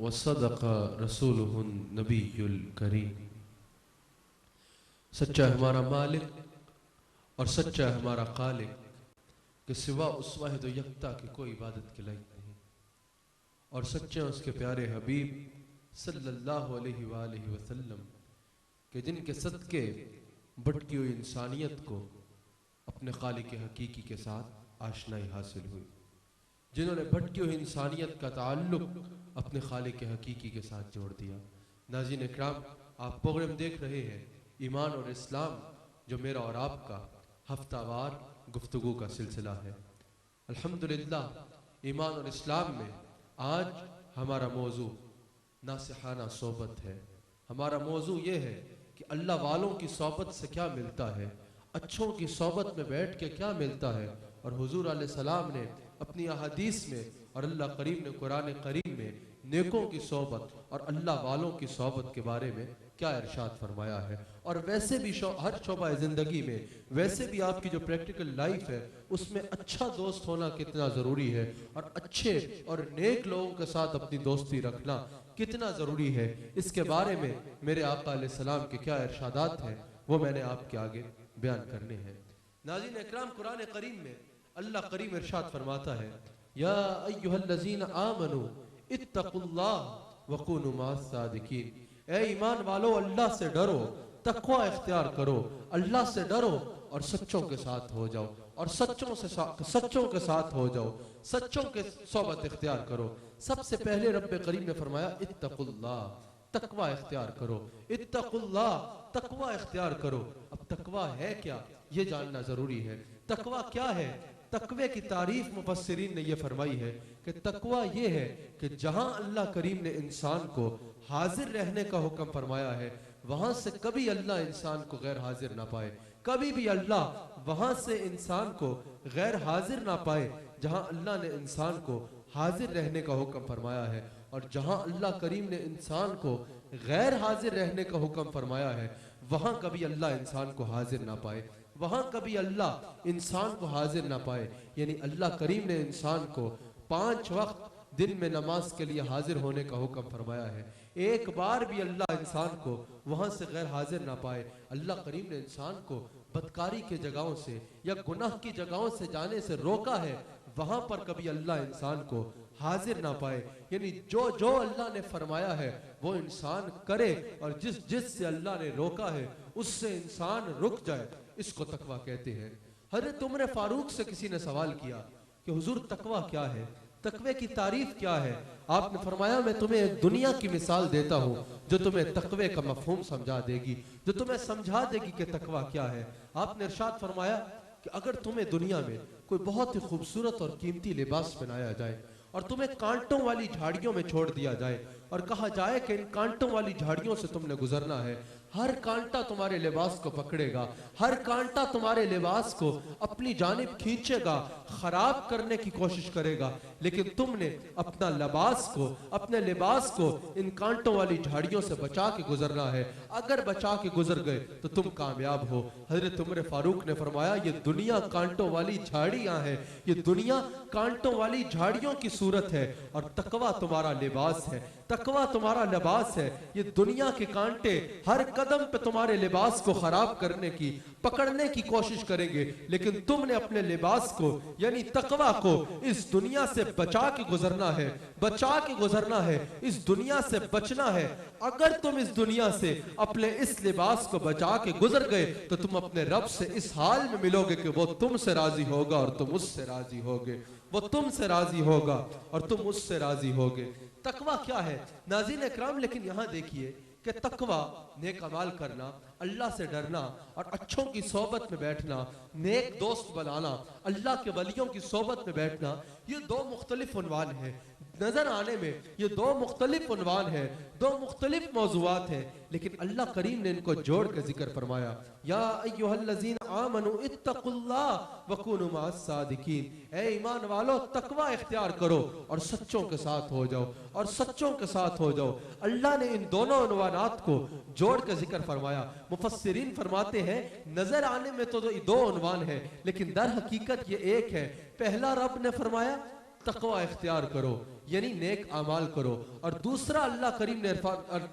वसदक़ रसूलुहुन नबीयुल करीम। सच्चा है हमारा मालिक और सच्चा है हमारा खालिक कि सिवा उस वाहिद यकता की कोई इबादत के लायक नहीं, और सच्चे उसके प्यारे हबीब सल्लल्लाहु अलैहि वसल्लम के जिनके सदके भटकी हुई इंसानियत को अपने खालिक हकीकी के साथ आशनाई हासिल हुई, जिन्होंने भटकी हुई इंसानियत का ताल्लुक अपने खालिक हकीकी के साथ जोड़ दिया। नाज़रीन इकराम, आप प्रोग्राम देख रहे हैं ईमान और इस्लाम, जो मेरा और आपका हफ्तावार गुफ्तगू का सिलसिला है। अल्हम्दुलिल्लाह, ईमान और इस्लाम में आज हमारा मौजू नासिहाना सोबत है। हमारा मौजू ये है कि अल्लाह वालों की सोबत से क्या मिलता है, अच्छों की सोबत में बैठ के क्या मिलता है, और हुजूर अलैहिस्सलाम ने अपनी अहादीस में और अल्लाह करीम ने कुरान करीम में नेकों की सोबत और अल्लाह वालों की सोबत के बारे में क्या इरशाद फरमाया है। और वैसे भी हर शोबा ज़िंदगी में, वैसे भी आपकी जो प्रैक्टिकल लाइफ है उसमें अच्छा दोस्त होना कितना ज़रूरी है, और अच्छे और नेक लोगों के साथ अपनी दोस्ती रखना कितना ज़रूरी है, इसके बारे में मेरे आका अलैहिस्सलाम के क्या इरशादात हैं वो मैंने आपके आगे बयान करने हैं। नाज़रीन इकराम, कुरान करीम में अल्लाह करीम इरशाद फरमाता है: या अय्युहल्लज़ीना आमनू इत्तकुल्लाह वकुनू मअस-सादिकीन। ए ईमान वालो, अल्लाह से डरो, तक़वा इख्तियार करो, अल्लाह से डरो और सच्चों के साथ हो जाओ, और सच्चों के साथ हो जाओ, सच्चों के सोबत इख्तियार करो। सबसे पहले रब्बे करीम ने फरमाया इत्तकुल्लाह, तक़वा इख्तियार करो। इत्तकुल्लाह, तक़वा इख्तियार करो। अब तक़वा है क्या, ये जानना जरूरी है। तक़वा क्या है? तक़वे की तारीफ मुफस्सिरीन ने यह फरमाई है कि तक़वा ये है कि जहां अल्लाह करीम ने इंसान को हाजिर रहने का हुक्म फरमाया है, वहां से कभी अल्लाह इंसान को गैर हाजिर ना पाए। कभी भी अल्लाह वहां से इंसान को गैर हाजिर ना पाए जहां अल्लाह ने इंसान को हाजिर रहने का हुक्म फरमाया है। और जहां अल्लाह करीम ने इंसान को गैर हाजिर रहने का हुक्म फरमाया है, वहां कभी अल्लाह इंसान को हाजिर ना पाए, वहां कभी अल्लाह इंसान को हाजिर ना पाए। यानी अल्लाह करीम ने इंसान को 5 वक्त दिन में नमाज के लिए हाजिर होने का हुक्म फरमाया है। एक बार भी अल्लाह इंसान को वहां से गैर हाजिर ना पाए। अल्लाह करीम ने इंसान को बदकारी के जगहों से या गुनाह की जगहों से जाने से रोका है, वहां पर कभी अल्लाह इंसान को हाजिर ना पाए। यानी जो जो अल्लाह ने फरमाया है वो इंसान करे, और जिस से अल्लाह ने रोका है उससे इंसान रुक जाए, इसको तकवा कहते हैं। हज़रत उमर फारूक से किसी ने सवाल किया कि हुजूर तकवा क्या है, तकवे की तारीफ क्या है? आपने फरमाया मैं तुम्हें एक दुनिया की मिसाल देता हूँ जो तुम्हें तकवे का मफहूम समझा देगी, जो तुम्हें समझा देगी कि तकवा क्या है। आपने इरशाद फरमाया कि अगर तुम्हें दुनिया में कोई बहुत ही खूबसूरत और कीमती लिबास पहनाया जाए और तुम्हें कांटों वाली झाड़ियों में छोड़ दिया जाए और कहा जाए कि इन कांटों वाली झाड़ियों से तुमने गुजरना है, हर कांटा तुम्हारे लिबास को पकड़ेगा, हर कांटा तुम्हारे लिबास को अपनी जानिब खींचेगा, खराब करने की कोशिश करेगा, लेकिन तुमने अपना अपने लिबास को इन कांटों वाली झाड़ियों से बचा के गुजरना है। अगर बचा के गुजर गए तो तुम कामयाब हो। हजरत उमर फारूक ने फरमाया ये दुनिया कांटों वाली झाड़ियां है, ये दुनिया कांटों वाली झाड़ियों की सूरत है, और तकवा तुम्हारा लिबास है, तकवा तुम्हारा लिबास है। ये दुनिया के कांटे हर कदम पे तुम्हारे लिबास को खराब करने की, पकड़ने की कोशिश करेंगे, लेकिन तुमने अपने लिबास को यानी तकवा को इस दुनिया से बचा के गुजरना है, बचा के गुजरना है, इस दुनिया से बचना है। अगर तुम इस दुनिया से अपने इस लिबास को बचा के गुजर गए तो तुम अपने रब से इस हाल में मिलोगे कि वो तुमसे राजी होगा और तुम उससे राजी होगे। वो तुमसे राजी होगा और तुम उससे राजी होगे। तकवा क्या है नाज़रीन इकराम? लेकिन यहाँ देखिए कि तकवा नेक अमाल करना, अल्लाह से डरना और अच्छों की सोबत में बैठना, नेक दोस्त बनाना, अल्लाह के वलियों की सोबत में बैठना, ये दो मुख्तलिफ उन्वान है। नजर आने में ये दो मुख्तलिफ उन्वान है, दो मुख्तलिफ मौज़ूआत हैं, लेकिन अल्लाह करीम ने इनको जोड़ के जिक्र फरमाया, या अय्युहल्लज़ीना आमनू इत्तकुल्लाह वकुनू मअस सादिकीन। ए ईमान वालो, तकवा इख्तियार करो और सच्चों के साथ हो जाओ, और सच्चों के साथ हो जाओ। अल्लाह ने इन दोनों उन्वानात को जोड़ के जिक्र फरमाया। मुफस्सिरीन फरमाते हैं नजर आने में तो दो उन्वान है, लेकिन दर हकीकत ये एक है। पहला रब ने फरमाया तकवा इख्तियार करो, यानी नेक अमाल करो, और दूसरा अल्लाह करीम ने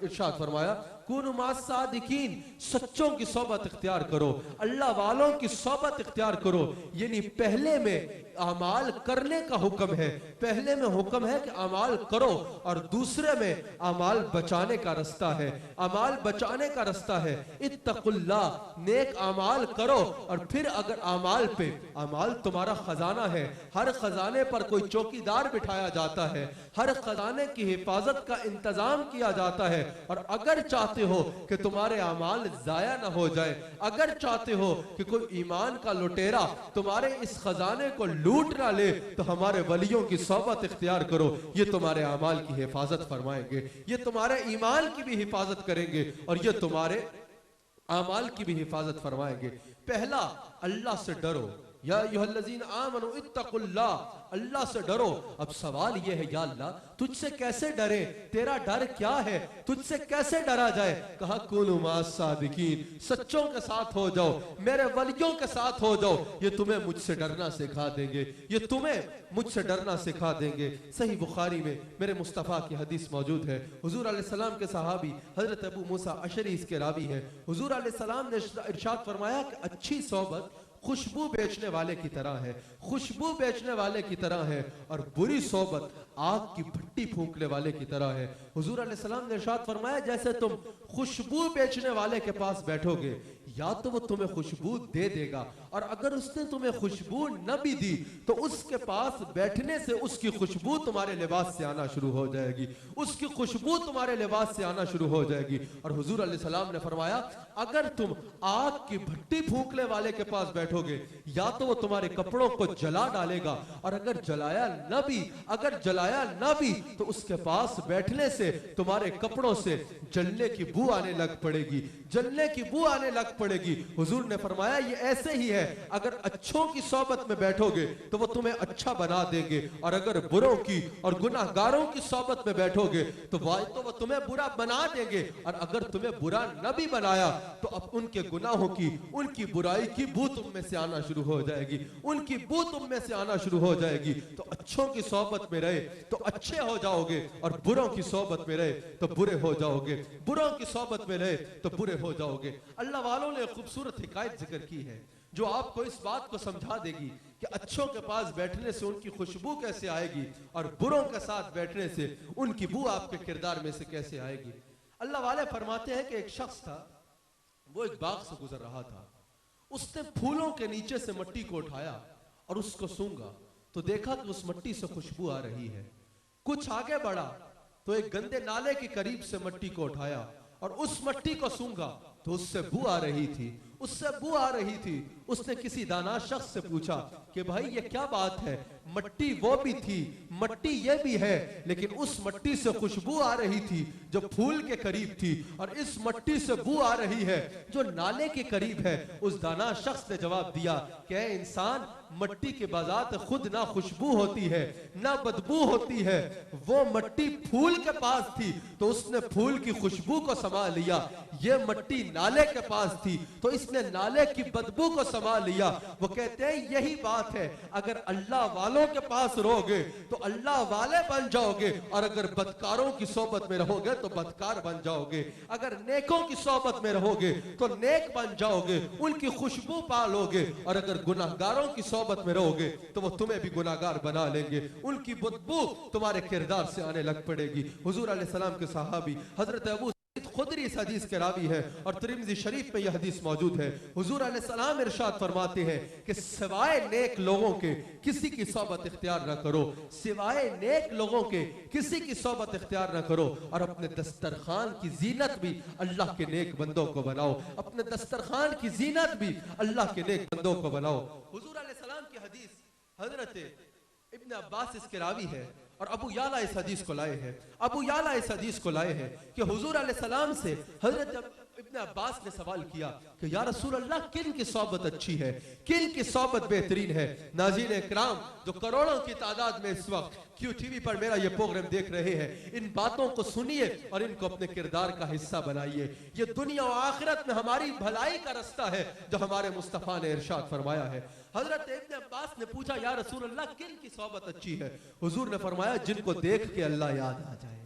इरशाद फरमाया कुनु मअस सादिकीन, सच्चों की सोबत इख्तियार करो, अल्लाह वालों की सोबत इख्तियार करो। यानी पहले में अमाल करने का हुक्म है, पहले में हुक्म है कि अमाल करो, और दूसरे में अमाल बचाने का रास्ता है, अमाल बचाने का रास्ता है। इत्तकुल्लाह, नेक अमाल करो, और फिर अगर अमाल पे, अमाल तुम्हारा खजाना है, हर खजाने पर कोई चौकीदार बिठाया जाता है, हर खजाने की हिफाजत का इंतजाम किया जाता है, और अगर चाहते हो कि तुम्हारे अमाल जाया ना हो जाए, अगर चाहते हो कि कोई ईमान का लुटेरा तुम्हारे इस खजाने को लूट ना ले, तो हमारे वलियों की सोबत इख्तियार करो। ये तुम्हारे अमाल की हिफाजत फरमाएंगे, ये तुम्हारे ईमान की भी हिफाजत करेंगे, और ये तुम्हारे अमाल की भी हिफाजत फरमाएंगे। पहला, अल्लाह से डरो, या अय्युहल्लज़ीना आमनू इत्तकुल्लाह, अल्लाह से डरो। अब सवाल यह है, या अल्लाह तुझसे कैसे डरे, तेरा डर क्या है, तुझसे कैसे डरा जाए? कहा कुनु मअस सादिकीन, सच्चों के साथ हो जाओ, मेरे वलियों के साथ हो जाओ, ये तुम्हें मुझसे डरना सिखा देंगे, ये तुम्हें मुझसे डरना सिखा देंगे। सही बुखारी में मेरे मुस्तफ़ा की हदीस मौजूद है। हुजूर अलैहिस्सलाम के सहाबी हजरत अबू मूसा अशरी इसके रावी है। हुजूर अलैहिस्सलाम ने इरशाद फरमाया कि अच्छी सोबत खुशबू बेचने वाले की तरह है, खुशबू बेचने वाले की तरह है, और बुरी सोबत आग की भट्टी फूंकने वाले की तरह है। हुजूर अलैहिस्सलाम ने इरशाद फरमाया जैसे तुम खुशबू बेचने वाले के पास बैठोगे, या तो वो तुम्हें खुशबू दे देगा, और अगर उसने तुम्हें खुशबू न भी दी तो उसके पास बैठने से उसकी खुशबू तुम्हारे लिबास से आना शुरू हो जाएगी, उसकी खुशबू तुम्हारे लिबास से आना शुरू हो जाएगी। और हुजूर अलैहिस्सलाम ने फरमाया अगर तुम आग की भट्टी फूंकने वाले के पास बैठोगे, या तो वो तुम्हारे कपड़ों को जला डालेगा, और अगर जलाया न भी तो उसके पास बैठने से तुम्हारे कपड़ों से जलने की बू आने लग पड़ेगी, जलने की बू आने लग पड़ेगी। हुजूर ने फरमाया ये ऐसे ही है, अगर अच्छों की सोबत में बैठोगे तो वो तुम्हें अच्छा बना देंगे, और अगर बुरों की और गुनाहगारों की सोबत में बैठोगे तो वो तुम्हें बुरा बना देंगे, और अगर तुम्हें बुरा न भी बनाया तो अब उनके गुनाहों की, उनकी बुराई की बू तुम में से आना शुरू हो जाएगी, उनकी बू तुम में से आना शुरू हो जाएगी। तो अच्छों की सोबत में रहे तो अच्छे हो जाओगे, और बुरों की सोबत में रहे तो बुरे हो जाओगे, बुरों की सोबत में रहे तो बुरे हो जाओगे। अल्लाह वालों ने खूबसूरत हिकायत जिक्र की है जो आपको इस बात को समझा देगी कि अच्छों के पास बैठने से उनकी खुशबू कैसे आएगी, और बुरों के साथ बैठने से उनकी बू आपके किरदार में से कैसे आएगी। अल्लाह वाले फरमाते हैं कि एक शख्स था, वो एक बाग से गुजर रहा था, उसने फूलों के नीचे से मिट्टी को उठाया और उसको सूंघा तो देखा कि उस मिट्टी से खुशबू आ रही है। कुछ आगे बढ़ा तो एक गंदे नाले के करीब से मिट्टी को उठाया और उस मिट्टी को सूंघा तो उससे बू आ रही थी, उससे बू आ रही थी। उसने किसी दाना शख्स से पूछा कि भाई ये क्या बात है, मट्टी वो भी थी, मट्टी ये भी है, लेकिन उस मट्टी से खुशबू आ रही थी जो फूल के करीब थी, और इस मट्टी से बू आ रही है जो नाले के करीब है। उस दाना शख्स ने जवाब दिया कि इंसान, मट्टी के बाजात खुद ना खुशबू होती है ना बदबू होती है, वो मट्टी फूल के पास थी तो उसने फूल की खुशबू को संभाल लिया, ये मट्टी नाले के पास थी तो इसने नाले की बदबू को संभाल लिया। वो कहते हैं यही बात है, अगर अल्लाह वालों के पास रहोगे तो अल्लाह वाले बन जाओगे, और अगर बदकारों की सोबत में रहोगे तो बदकार बन जाओगे, अगर नेकों की सोबत में रहोगे तो नेक बन जाओगे, उनकी खुशबू पालोगे, और अगर गुनाहगारों की सोबत में रहोगे तो वो तुम्हें भी गुनाहगार बना लेंगे, उनकी बदबू तुम्हारे किरदार से आने लग पड़ेगी। हुजूर अलैहिस्सलाम के सहाबी हजरत अबू खुदरी इस हदीस के रावी है और तिरमिज़ी शरीफ में यह हदीस मौजूद है। हुजूर अलैहिस्सलाम इरशाद फरमाते हैं कि सिवाय नेक लोगों के किसी की सोबत इख्तियार न करो, सिवाय नेक लोगों के किसी की सोबत इख्तियार न करो, और अपने दस्तरखान की जीनत भी अल्लाह के नेक बंदों को बनाओ, अपने दस्तरखान की जीनत भी अल्लाह के नेक बंदों को बनाओ। हुजूर अलैहिस्सलाम की हदीस हजरत इब्न अब्बास इसके रावी है और अबू याला इस हदीस को लाए हैं। अबू याला इस हदीस को लाए हैं कि हुजूर अलैहिस्सलाम से हजरत इब्न अब्बास ने सवाल किया कि या रसूल अल्लाह, किन की सोबत अच्छी है, किन की सोबत बेहतरीन है। नाज़रीन इकराम, जो करोड़ों की तादाद में इस वक्त QTV पर मेरा ये प्रोग्राम देख रहे हैं, इन बातों को सुनिए और इनको अपने किरदार का हिस्सा बनाइए। ये दुनिया और आखिरत में हमारी भलाई का रास्ता है जो हमारे मुस्तफा ने इरशाद फरमाया है। हजरत इब्न अब्बास ने पूछा, या रसूल अल्लाह, किन की सोबत अच्छी है। हुजूर ने फरमाया, जिनको देख के अल्लाह याद आ जाए,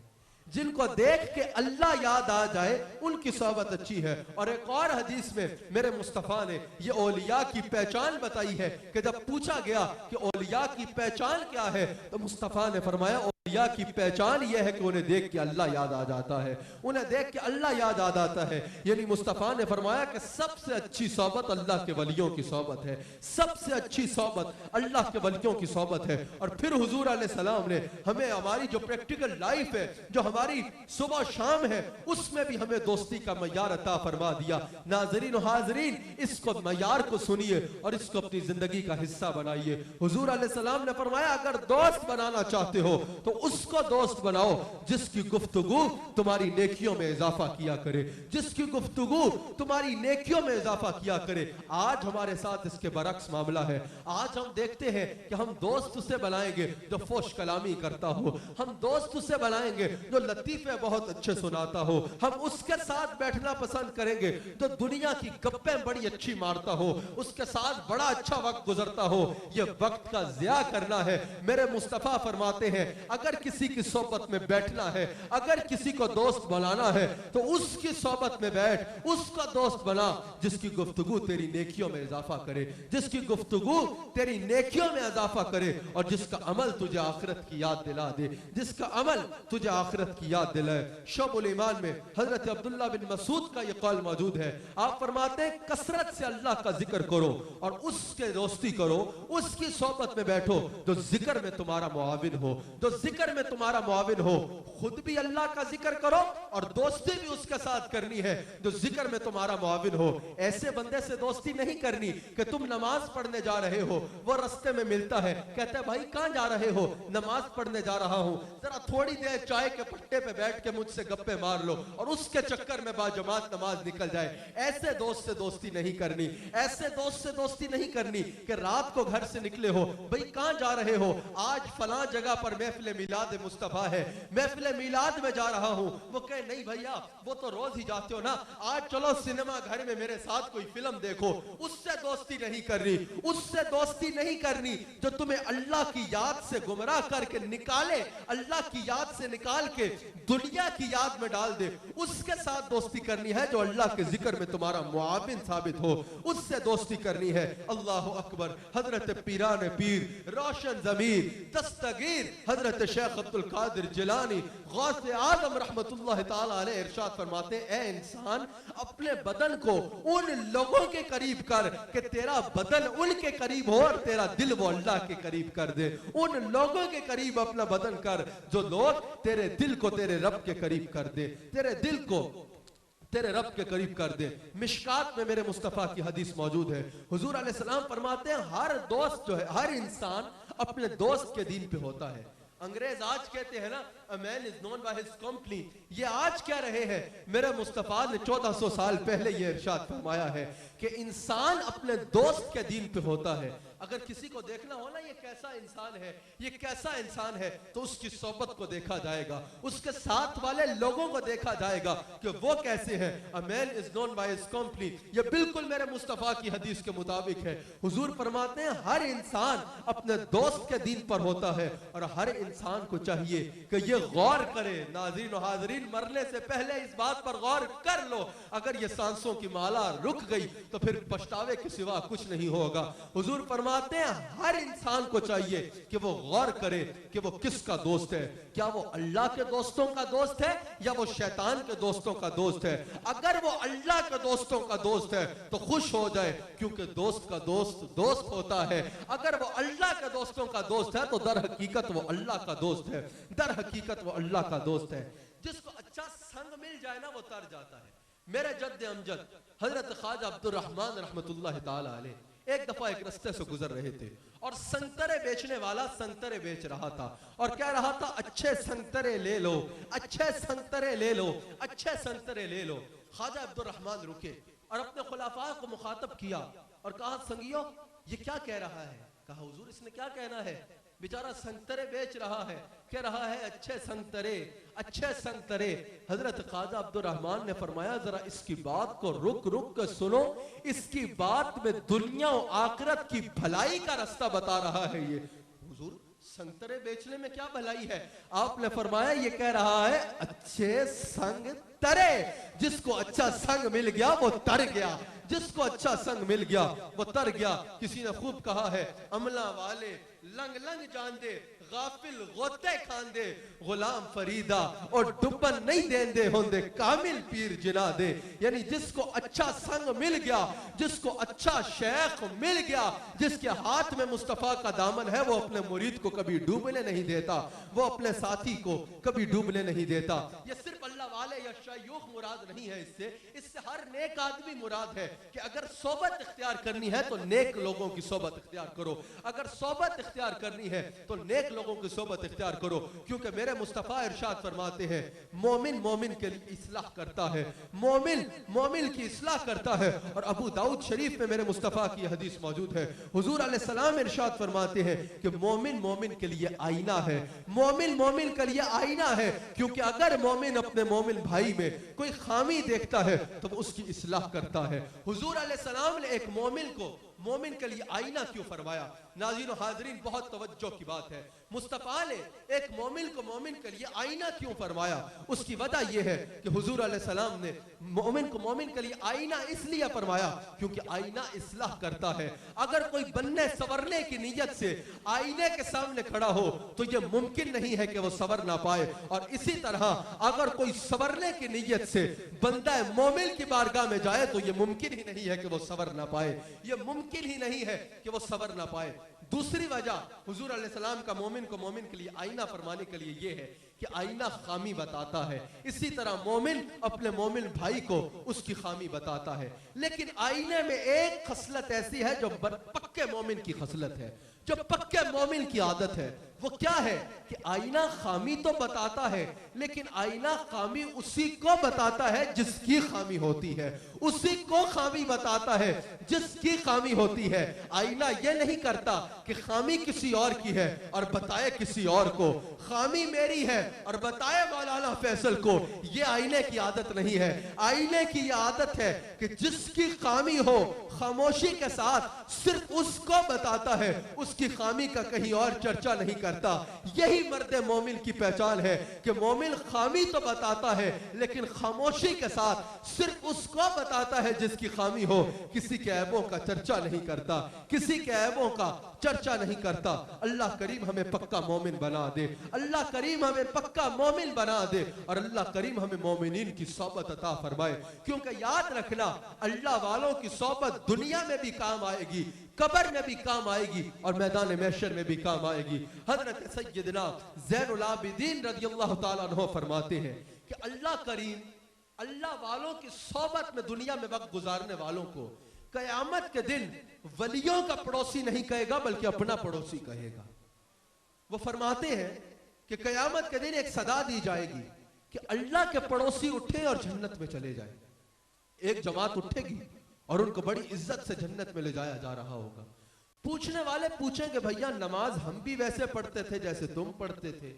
जिनको देख के अल्लाह याद आ जाए उनकी सोबत अच्छी है। और एक और हदीस में मेरे मुस्तफा ने ये औलिया की पहचान बताई है कि जब पूछा गया कि औलिया की पहचान क्या है, तो मुस्तफा ने फरमाया, औलिया की पहचान यह है कि उन्हें देख के अल्लाह याद आ जाता है, उन्हें देख के अल्लाह याद आ जाता है। यानी मुस्तफा ने फरमाया कि सबसे अच्छी सोबत अल्लाह के वलियों की सोबत है, सबसे अच्छी सोबत अल्लाह के वलियों की सोबत है। और फिर हुजूर अलैहिस्सलाम ने हमें हमारी जो प्रैक्टिकल लाइफ है, जो हमारी सुबह शाम है, उसमें भी हमें दोस्ती का मयार अता फरमा दिया। नाज़रीन और हाज़रीन, इसको मयार को सुनिए और इसको अपनी जिंदगी का हिस्सा बनाइए। हुजूर अलैहिस्सलाम ने फरमाया, अगर दोस्त बनाना चाहते हो तो उसको दोस्त बनाओ जिसकी गुफ्तगू तुम्हारी नेकियों में इजाफा किया करे, जिसकी गुफ्तगू तुम्हारी नेकियों में इजाफा किया करे। आज हमारे साथ इसके बरक्स मामला है। आज हम देखते हैं कि हम दोस्त उसे बनाएंगे जो फोश कलामी करता हो, हम दोस्त उसे बनाएंगे जो लतीफे बहुत अच्छे सुनाता हो, हम उसके साथ बैठना पसंद करेंगे जो दुनिया की गप्पें बड़ी अच्छी मारता हो, उसके साथ बड़ा अच्छा वक्त गुजरता हो। ये वक्त का ज़िया करना है। मेरे मुस्तफा फरमाते हैं, अगर किसी की सोबत में बैठना है, अगर किसी को दोस्त बनाना है, तो उसकी सोबत में बैठ, उसका दोस्त बना जिसकी गुफ्तगू तेरी नेकियों में इजाफा करे, जिसकी गुफ्तगू तेरी नेकियों में इजाफा करे और जिसका अमल तुझे आखिरत की याद दिला दे, जिसका अमल तुझे आखिरत की याद दिलाए। शोबुल ईमान में हजरत अब्दुल्ला बिन मसूद का यह कौल मौजूद है। आप फरमाते हैं, कसरत से अल्लाह का जिक्र करो और उसके दोस्ती करो, उसकी सोबत में बैठो जो जिक्र में तुम्हारा मुआविन हो, जो जिक्र में तुम्हारा मुआविन हो। खुद भी अल्लाह का जिक्र करो और दोस्ती भी उसके साथ करनी है जो जिक्र में तुम्हारा मुआविन हो। ऐसे बंदे से दोस्ती नहीं करनी कि तुम नमाज पढ़ने जा रहे हो, वो रास्ते में मिलता है, कहते हैं, भाई कहां जा रहे हो? नमाज पढ़ने जा रहा हूं, जरा थोड़ी देर चाय के पट्टे पे बैठ के मुझसे गप्पे मार लो, और उसके चक्कर में बाजमात नमाज निकल जाए। ऐसे दोस्त से दोस्ती नहीं करनी, ऐसे दोस्त से दोस्ती नहीं करनी कि रात को घर से निकले हो, भाई कहां जा रहे हो? आज फलां जगह पर महफिल मिलाद मुस्तफा है, महफिल मिलाद में जा रहा हूं। वो कहे, नहीं भैया, वो तो रोज ही जाते हो ना, आज चलो सिनेमा घर में मेरे साथ कोई फिल्म देखो। उससे दोस्ती नहीं करनी, उससे दोस्ती नहीं करनी जो तुम्हें अल्लाह की याद से गुमराह करके निकाले, अल्लाह की याद से निकाल के दुनिया की याद में डाल दे। उसके साथ दोस्ती करनी है जो अल्लाह के जिक्र में तुम्हारा मुआविन साबित हो, उससे दोस्ती करनी है। अल्लाह अकबर। हजरत पीरान पीर, रोशन जमीर, दस्तगीर हजरत शेख अब्दुल कादिर जिलानी गौसे आदम रहमतुल्लाह ताला अलैह इरशाद फरमाते, ए इंसान, अपने बदन को उन लोगों के करीब कर कि तेरा बदन उनके करीब हो और तेरा दिल वो अल्लाह के करीब कर दे। उन लोगों के करीब अपना बदन कर जो लोग तेरे दिल को तेरे रब के करीब कर दे, तेरे दिल को तेरे रब के करीब कर दे। मिशकात में मेरे मुस्तफा की हदीस मौजूद है। हुजूर अलैहिस्सलाम फरमाते हैं, हर दोस्त जो है, हर इंसान अपने दोस्त के दीन पे होता है। अंग्रेज आज कहते हैं ना, a man is known by his company। ये आज कह रहे हैं, मेरे मुस्तफा ने 1400 साल पहले ये इरशाद फरमाया है कि इंसान अपने दोस्त के दीन पे होता है। अगर किसी को देखना हो ना ये कैसा इंसान है, ये कैसा इंसान है, तो उसकी सोबत को देखा जाएगा, उसके साथ वाले लोगों को देखा जाएगा कि वो कैसे हैं। A man is known by his company। ये बिल्कुल मेरे मुस्तफा की हदीस के मुताबिक है। हुजूर फरमाते हैं, हर इंसान अपने दोस्त के दीन पर होता है और हर इंसान को चाहिए कि ये गौर करे। नाज़रीन और हाज़रीन, मरने से पहले इस बात पर गौर कर लो, अगर ये सांसों की माला रुक गई तो फिर पछतावे के सिवा कुछ नहीं होगा। हुजूर फरमा फरमाते हैं हर इंसान को चाहिए कि वो गौर करे कि वो किसका दोस्त है। क्या वो अल्लाह के दोस्तों का दोस्त है या वो शैतान के दोस्तों का दोस्त है। अगर वो अल्लाह के दोस्तों का दोस्त है तो खुश हो जाए, क्योंकि दोस्त का दोस्त दोस्त होता है। अगर वो अल्लाह के दोस्तों का दोस्त है तो दर हकीकत वो अल्लाह का दोस्त है, दर हकीकत वो अल्लाह का दोस्त है। जिसको अच्छा संग मिल जाए ना वो तर जाता है। मेरे जद्द अमजद हजरत ख्वाजा अब्दुर रहमान रहमतुल्लाह ताला अलैह एक दफा एक रास्ते से गुजर रहे थे और संतरे बेचने वाला संतरे बेच रहा था और कह रहा था अच्छे संतरे ले लो, अच्छे संतरे ले लो, अच्छे संतरे ले लो। ख्वाजा अब्दुर रहमान रुके और अपने खुलाफा को मुखातब किया और कहा संगियो ये क्या कह रहा है। कहा हुजूर इसने क्या कहना है, बेचारा संतरे बेच रहा है, कह रहा है अच्छे संतरे, अच्छे संतरे। हजरत ख्वाजा अब्दुर रहमान ने फरमाया जरा इसकी बात को रुक रुक कर सुनो, इसकी बात में दुनिया और आखिरत की भलाई का रास्ता बता रहा है ये। हुजूर संतरे बेचने में क्या भलाई है। आपने फरमाया ये कह रहा है अच्छे संग तरे, जिसको अच्छा संग मिल गया वो तर गया, जिसको अच्छा संग मिल गया वो तर गया। किसी ने खूब कहा है अमला वाले लंग लंग जान दे, गाफिल गोते खान दे, गुलाम फरीदा और डुबन नहीं देंदे होंदे, कामिल पीर जिना दे। यानी जिसको अच्छा संग मिल गया, जिसको अच्छा शेख मिल गया, जिसके हाथ में मुस्तफा का दामन है, वो अपने मुरीद को कभी डूबने नहीं देता, वो अपने साथी को कभी डूबने नहीं देता। ये सिर्फ अल्लाह वाले या शयूख मुराद नहीं है, इससे हर नेक आदमी मुराद है कि अगर सोबत इख्तियार करनी है तो नेक लोगों की सोबत इख्तियार करो, अगर सोबत इख्तियार करनी है तो नेक लोगों की सोबत इख्तियार करो। क्योंकि मेरे मुस्तफा इरशाद फरमाते हैं मोमिन मोमिन के लिए इस्लाह करता है, मोमिन मोमिन की इस्लाह करता है। और अबू दाऊद शरीफ में मेरे मुस्तफा की हदीस मौजूद है, हुजूर अलैहिस्सलाम इरशाद फरमाते हैं कि मोमिन मोमिन के लिए आईना है, मोमिन मोमिन के लिए आईना है। क्योंकि अगर मोमिन अपने मोमिन भाई में कोई खामी देखता है तो वो उसकी इस्लाह करता है। हुजूर अलैहिस्सलाम ने एक मोमिन को मोमिन के लिए आईना क्यों फरमाया। नाज़रीन और हाज़रीन बहुत तवज्जो की बात है, मुस्तफा ने एक मोमिन को मोमिन के लिए आईना क्यों फरमाया। उसकी वजह यह है कि हुजूर अलैहिस्सलाम ने मोमिन को मोमिन के लिए आईना इसलिए फरमाया क्योंकि आईना इस्लाह करता है। अगर कोई बनने सवरने की नीयत से आईने के सामने खड़ा हो तो यह मुमकिन नहीं है कि वो सवर ना पाए। और इसी तरह अगर कोई सवरने की नीयत से बंदा मोमिन की बारगाह में जाए तो यह मुमकिन ही नहीं है कि वो सवर ना पाए, यह मुमकिन ही नहीं है कि वो सवर ना पाए। दूसरी वजह हुजूर अलैहिस्सलाम का मोमिन को मोमिन के लिए आईना फरमाने के लिए यह है कि आईना खामी बताता है, इसी तरह मोमिन अपने मोमिन भाई को उसकी खामी बताता है। लेकिन आईने में एक खसलत ऐसी है जो पक्के मोमिन की खसलत है, जो पक्के मोमिन की आदत है। वो क्या है कि आईना खामी तो बताता है, लेकिन आईना खामी उसी को बताता है जिसकी खामी होती है, उसी को खामी बताता है जिसकी खामी होती है। आईना ये नहीं करता कि खामी किसी और की है और बताए किसी और को, खामी मेरी है और बताए मौलाना फैसल को। ये आईने की आदत नहीं है। आईने की ये आदत है कि जिसकी खामी हो खामोशी के साथ सिर्फ उसको बताता है, उसकी खामी का कहीं और चर्चा नहीं करता। यही मर्द मोमिन की पहचान है कि मोमिन खामी तो बताता है लेकिन खामोशी के साथ सिर्फ उसको बताता है जिसकी खामी हो, किसी के ऐबों का चर्चा नहीं करता, किसी के ऐबों का चर्चा नहीं करता। अल्लाह करीम हमें पक्का मोमिन बना दे, अल्लाह करीम हमें पक्का मोमिन बना दे और अल्लाह करीम हमें मोमिनीन की सोबत अता फरमाए। क्योंकि याद रखना अल्लाह वालों की सोबत दुनिया में भी काम आएगी, कब्र में भी काम आएगी और मैदान महशर में भी काम आएगी। हजरत सैयदना ज़ैनुल आबिदीन रज़ियल्लाहु ताला अन्हु फरमाते हैं कि अल्लाह करीम अल्लाह वालों की सोबत में दुनिया में वक्त गुजारने वालों को कयामत के दिन वलियों का पड़ोसी नहीं कहेगा बल्कि अपना पड़ोसी कहेगा। वो फरमाते हैं कि कयामत के दिन एक सदा दी जाएगी कि अल्लाह के पड़ोसी उठे और जन्नत में चले जाए। एक जमात उठेगी और उनको बड़ी इज्जत से जन्नत में ले जाया जा रहा होगा। पूछने वाले पूछेंगे भैया नमाज हम भी वैसे पढ़ते थे जैसे तुम पढ़ते थे,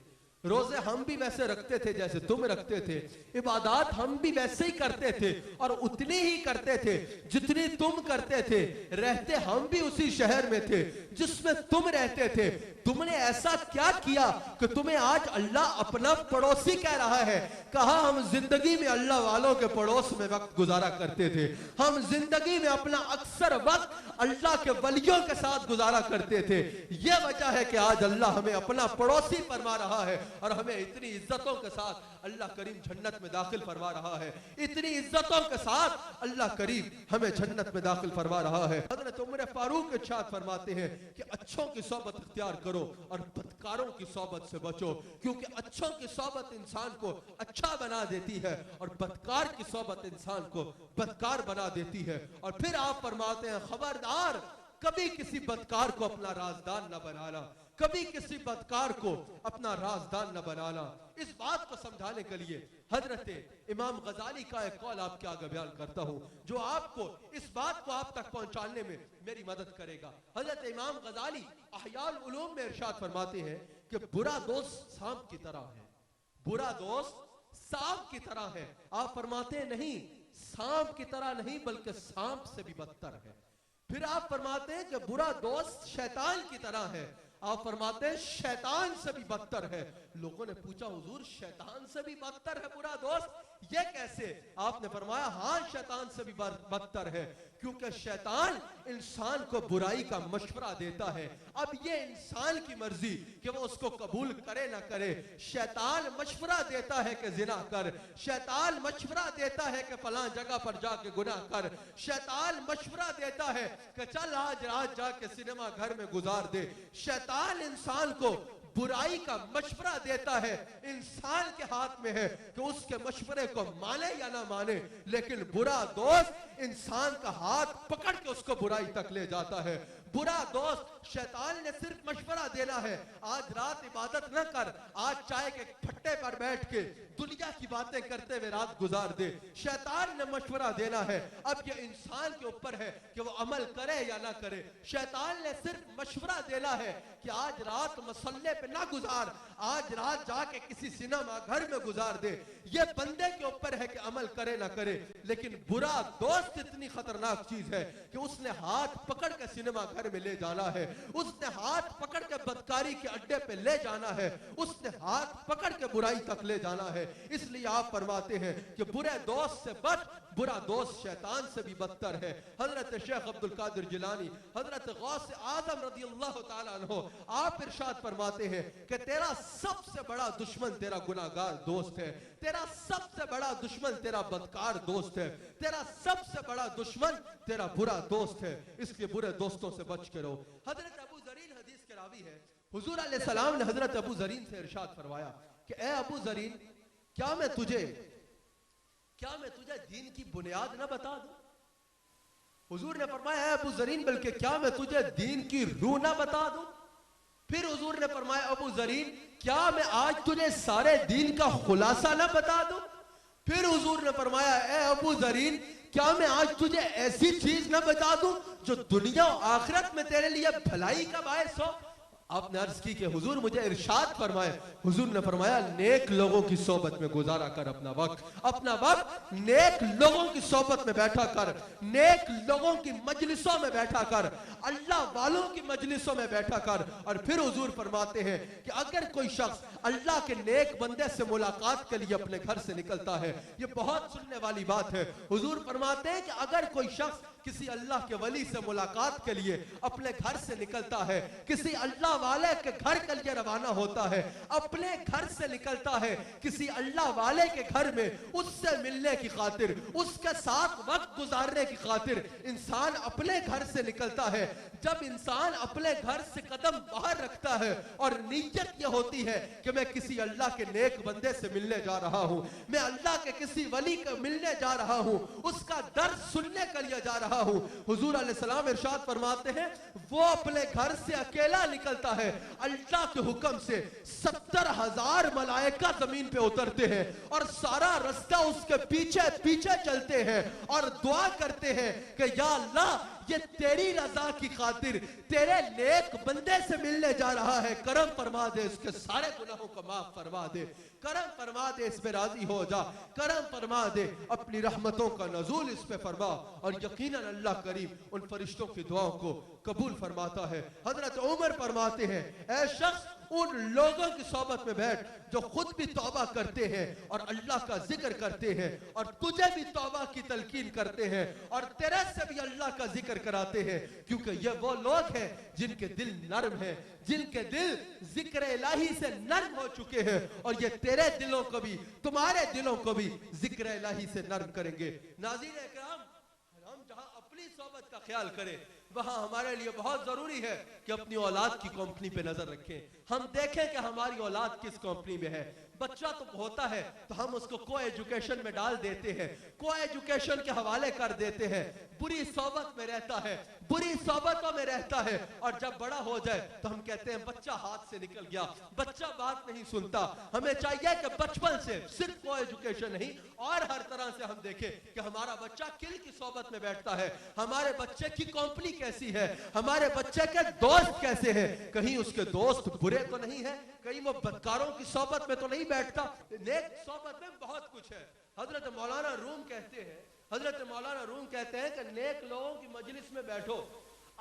रोजे हम भी वैसे रखते थे जैसे तुम रखते थे, इबादत हम भी वैसे ही करते थे और उतनी ही करते थे जितनी तुम करते थे, रहते हम भी उसी शहर में थे जिसमें तुम रहते थे। तुमने ऐसा क्या किया कि तुम्हें आज अल्लाह अपना पड़ोसी कह रहा है। कहा हम जिंदगी में अल्लाह वालों के पड़ोस में वक्त गुजारा करते थे, हम जिंदगी में अपना अक्सर वक्त अल्लाह के वलियों के साथ गुजारा करते थे। ये वजह है कि आज अल्लाह हमें अपना पड़ोसी फरमा रहा है और हमें इतनी इज्जतों के साथ अल्लाह करीम जन्नत में दाखिल फरमा रहा है। इतनी इज्जतों के साथ अल्लाह करीम हमें जन्नत में दाखिल फरमा रहा है। हज़रत उमर फारूक इरशाद फरमाते हैं कि अच्छों की सोबत इख्तियार करो और बदकारों की सोबत से बचो, क्योंकि अच्छों की सोबत इंसान को अच्छा बना देती है और बदकार की सोबत इंसान को बदकार बना देती है। और फिर आप फरमाते हैं खबरदार कभी किसी बदकार को अपना राजदान न बनाना, कभी किसी बदकार को अपना राजदान न बनाना। इस बात को समझाने के लिए हजरत इमाम गजाली का एक कौल आपके आगे बयान करता हूं जो आपको इस बात को आप तक पहुंचाने में मेरी मदद करेगा। हजरत इमाम गजाली अहयाल उलूम में इरशाद फरमाते हैं कि बुरा दोस्त सांप की तरह है, बुरा दोस्त सांप की तरह है। आप फरमाते हैं नहीं, सांप की तरह नहीं बल्कि सांप से भी बदतर है। फिर आप फरमाते हैं कि बुरा दोस्त शैतान की तरह है। आप फरमाते हैं शैतान से भी बदतर है। लोगों ने पूछा हुजूर शैतान से भी बदतर है बुरा दोस्त, ये कैसे? आपने फरमाया हाँ शैतान से भी बदतर है, क्योंकि शैतान इंसान को बुराई का मशवरा देता है। अब ये इंसान की मर्जी कि वो उसको कबूल करे ना करे। शैतान मशवरा देता है कि जिना कर, शैतान मशवरा देता है कि फलां जगह पर जाके गुनाह कर, शैतान मशवरा देता है कि चल आज रात जाके सिनेमा घर में गुजार दे। शैतान इंसान को बुराई का मशवरा देता है। इंसान के हाथ में है कि उसके मशवरे को माने या ना माने, लेकिन बुरा दोस्त इंसान का हाथ पकड़ के उसको बुराई तक ले जाता है। बुरा दोस्त शैतान ने सिर्फ मशवरा देना है, आज रात इबादत न कर, आज चाय के फट्टे पर बैठ के दुनिया की बातें करते हुए रात गुजार दे। शैतान ने मशवरा देना है, अब ये इंसान के ऊपर है कि वो अमल करे या ना करे। शैतान ने सिर्फ मशवरा देना है कि आज रात मसल्ले पे ना गुजार, आज रात जाके किसी सिनेमा घर में गुजार दे। ये बंदे के ऊपर है कि अमल करे ना करे। लेकिन बुरा दोस्त इतनी खतरनाक चीज है कि उसने हाथ पकड़ के सिनेमा घर में ले जाना है, उसने हाथ पकड़ के बदकारी के अड्डे पे ले जाना है, उसने हाथ पकड़ के बुराई तक ले जाना है। इसलिए आप फरमाते हैं कि बुरे दोस्त से बच, बुरा दोस्त शैतान से भी बदतर है। हजरत शेख अब्दुल कादिर जिलानी, हजरत गौस आजम रज़ी अल्लाह ताला अन्हु, आप इरशाद फरमाते हैं कि तेरा सबसे बड़ा दुश्मन तेरा गुनाहगार दोस्त है, तेरा सबसे बड़ा दुश्मन तेरा बदकार दोस्त है, तेरा सबसे बड़ा दुश्मन तेरा बुरा दोस्त है। इसलिए बुरे दोस्तों से बच के रहो। हजरत अबू जरीन हदीस के रावी है, हुजूर अलैहि सलाम ने हजरत अबू जरीन से इरशाद फरमाया कि ए अबू जरीन, क्या मैं तुझे दीन की बुनियाद ना बता दूं? हुजूर ने फरमाया ए अबू जरीन, बल्कि क्या मैं तुझे दीन की रूह ना बता दूं? फिर हुजूर ने फरमाया अबू जरीन, क्या मैं आज तुझे सारे दीन का खुलासा ना बता दूं? फिर हुजूर ने फरमाया ए अबू जरीन, क्या मैं आज तुझे ऐसी चीज ना बता दूं जो दुनिया और आखिरत में तेरे लिए भलाई का बायस हो? आपने अर्ज की कि हुजूर मुझे इरशाद फरमाए। हुजूर ने फरमाया नेक लोगों की सोबत में गुजारा कर अपना वक्त नेक लोगों की सोबत में बैठा कर, नेक लोगों की मजलिसों में बैठा कर, अल्लाह वालों की मजलिसों में बैठा कर। और फिर हुजूर फरमाते हैं कि अगर कोई शख्स अल्लाह के नेक बंदे से मुलाकात के लिए अपने घर से निकलता है, ये बहुत सुनने वाली बात है। हुजूर फरमाते हैं कि अगर कोई शख्स किसी अल्लाह के वली से मुलाकात के लिए अपने घर से निकलता है, किसी अल्लाह वाले के घर के लिए रवाना होता है, अपने घर से निकलता है किसी अल्लाह वाले के घर में उससे मिलने की खातिर, उसके साथ वक्त गुजारने की खातिर इंसान अपने घर से निकलता है। जब इंसान अपने घर से कदम बाहर रखता है और नीयत यह होती है कि मैं किसी अल्लाह के नेक बंदे से मिलने जा रहा हूं, मैं अल्लाह के किसी वली को मिलने जा रहा हूं, उसका दर्द सुनने के लिए जा रहा हूं, हुजूर अलैहिस्सलाम इरशाद फरमाते हैं वो अपने घर से अकेला निकलता है, अल्लाह के हुक्म से 70,000 मलाइका जमीन पे उतरते हैं और सारा रास्ता उसके पीछे पीछे चलते हैं और दुआ करते हैं कि या अल्लाह ये तेरी रजा की खातिर तेरे नेक बंदे से मिलने जा रहा है, करम फरमा दे, इसके सारे गुनाहों को माफ फरमा दे, करम फरमा दे, इस पे राजी हो जा, करम फरमा दे, अपनी रहमतों का नज़ूल इस पे फरमा। और यकीनन अल्लाह करीम उन फरिश्तों की दुआओं को कबूल फरमाता है। हजरत उमर फरमाते हैं ऐ शख्स उन लोगों की सोबत में बैठ जो खुद भी तौबा करते हैं और अल्लाह का जिक्र करते हैं और तुझे भी तौबा की तलकीन करते हैं और तेरे से भी अल्लाह का जिक्र कराते हैं, क्योंकि ये वो लोग हैं जिनके दिल नर्म हैं, जिनके दिल जिक्र इलाही से नर्म हो चुके हैं और ये तेरे दिलों को भी, तुम्हारे दिलों को भी जिक्र इलाही से नर्म करेंगे। नाज़रीन इकराम, हम जहां अपनी सोबत का ख्याल करें वहां हमारे लिए बहुत जरूरी है कि अपनी औलाद की कंपनी पे नजर रखें। हम देखें कि हमारी औलाद किस कंपनी में है। बच्चा तो होता है तो हम उसको को एजुकेशन में डाल देते हैं, को एजुकेशन के हवाले कर देते हैं, बुरी सोबत में रहता है, बुरी सोबतों में रहता है और जब बड़ा हो जाए तो हम कहते हैं बच्चा हाथ से निकल गया, बच्चा बात नहीं सुनता। हमें चाहिए कि बचपन से सिर्फ को एजुकेशन नहीं और हर तरह से हम देखें कि हमारा बच्चा किल की सोबत में बैठता है, हमारे बच्चे की कंपनी कैसी है, हमारे बच्चे के दोस्त कैसे हैं, कहीं उसके दोस्त बुरे तो नहीं है, कहीं वो बदकारों की सोबत में तो नहीं बैठता। नेक सोबत में बहुत कुछ है। हजरत मौलाना रूम कहते हैं कि नेक लोगों की मजलिस में बैठो,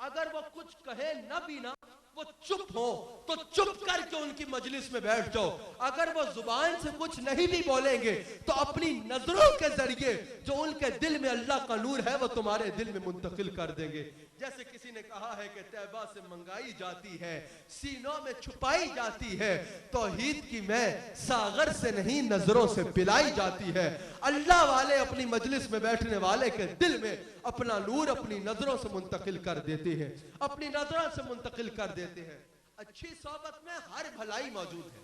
अगर वो कुछ कहे न भी ना, वो चुप हो तो चुप करके उनकी मजलिस में बैठ जाओ। अगर वो जुबान से कुछ नहीं भी बोलेंगे तो अपनी नजरों के जरिए जो उनके दिल में अल्लाह का नूर है वो तुम्हारे दिल में मुंतकिल कर देंगे। जैसे किसी ने कहा है कि तैबा से मंगाई जाती है, सीनों में छुपाई जाती है, तौहीद की मैं सागर से नहीं नजरों से पिलाई जाती है। अल्लाह वाले अपनी मजलिस में बैठने वाले के दिल में अपना नूर अपनी नजरों से मुंतकिल कर देते हैं, अपनी नजरों से मुंतकिल कर देते हैं। अच्छी सोबत में हर भलाई मौजूद है,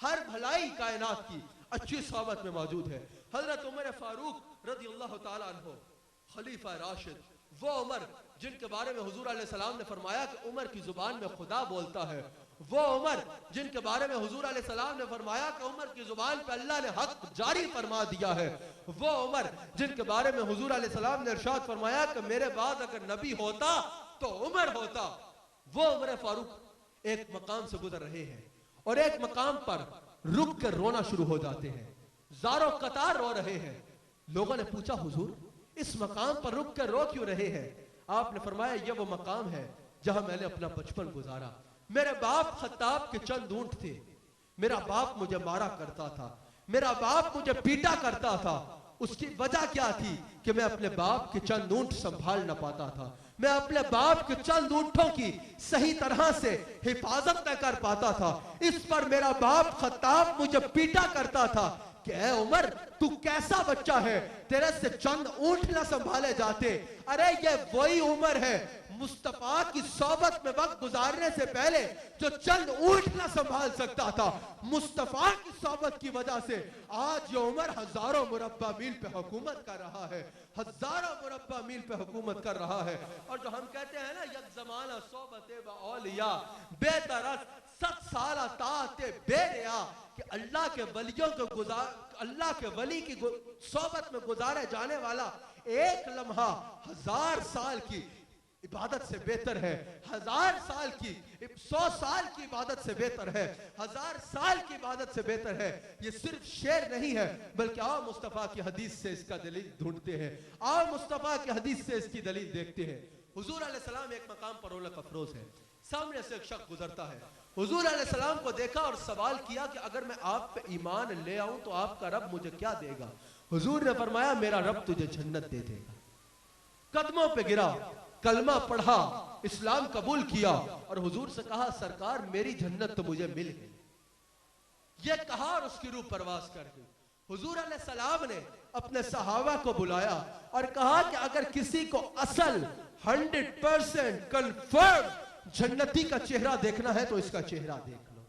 हर भलाई कायनात की अच्छी सोबत में मौजूद है। हजरत उमर फारूक रज़ी अल्लाह ताला अन्हु खलीफा राशिद, वो उमर जिनके बारे में हुजूर अलैहि सलाम ने फरमाया कि उमर की जुबान में खुदा बोलता है, वो उमर जिनके बारे में हुजूर अलैहि सलाम ने फरमाया कि उमर की जुबान पे अल्लाह ने हक जारी फरमा दिया है, वो उमर जिनके बारे में हुजूर अलैहि सलाम ने इरशाद फरमाया कि मेरे बाद अगर नबी होता तो उमर होता, वो उमर फारूक एक मकाम से गुजर रहे हैं और एक मकाम पर रुक कर रोना शुरू हो जाते हैं, ज़ारो कतार रो रहे हैं। लोगों ने पूछा हुजूर इस मकाम पर रुक कर रो क्यों रहे हैं? आपने फरमाया ये वो मकाम है जहां मैंने अपना बचपन गुजारा। मेरे बाप खत्ताब के चंद ऊंट थे, मेरा बाप मुझे मारा करता था, मेरा बाप मुझे पीटा करता था। उसकी वजह क्या थी कि मैं अपने बाप के चंद ऊंट संभाल न पाता था, मैं अपने बाप के चंद ऊंटों की सही तरह से हिफाजत न कर पाता था। इस पर मेरा बाप खत्ताब मुझे पीटा करता था कि ऐ उमर तू कैसा बच्चा है, तेरे से चंद ऊंट न संभाले जाते। अरे ये वही उमर है मुस्तफा की सोबत में वक्त गुजारने से पहले जो चंद ऊंट न संभाल सकता था। मुस्तफा की सोबत की वजह से आज ये उमर हजारों मुरब्बा मील पे हुकूमत कर रहा है, हजारों मुरब्बा मील पे हुकूमत कर रहा है। और जो हम कहते हैं ना यक जमाना सोबत औलिया बेदरस 7 साल ताते बेरिया, कि अल्लाह के वलियों को अल्लाह के वली की सोबत में गुजारे जाने वाला एक लम्हा 1000 साल की इबादत से बेहतर है, 1000 साल की 100 साल की इबादत से बेहतर है, 1000 साल की इबादत से बेहतर है। ये सिर्फ शेर नहीं है बल्कि आओ मुस्तफा की हदीस से इसका दलील ढूंढते हैं, आओ मुस्तफा की हदीस से इसकी दलील देखते हैं। हुजूर अलैहि सलाम एक मकाम पर रौनक अफरोज है, सामने से एक शख्स गुजरता है, हुजूर अलैहि सलाम को देखा और सवाल किया कि अगर मैं आप पे ईमान ले आऊं तो आपका रब मुझे क्या देगा? हुजूर ने फरमाया मेरा रब तुझे जन्नत दे देगा। कदमों पे गिरा, कलमा पढ़ा, इस्लाम कबूल किया और हुजूर से कहा सरकार मेरी जन्नत तो मुझे मिल गई। ये कहा और उसकी रूह परवास कर गई। हुजूर अलैहि सलाम ने अपने सहाबा को बुलाया और कहा कि अगर किसी को असल 100% कंफर्म जन्नती का चेहरा देखना है तो इसका चेहरा देख लो,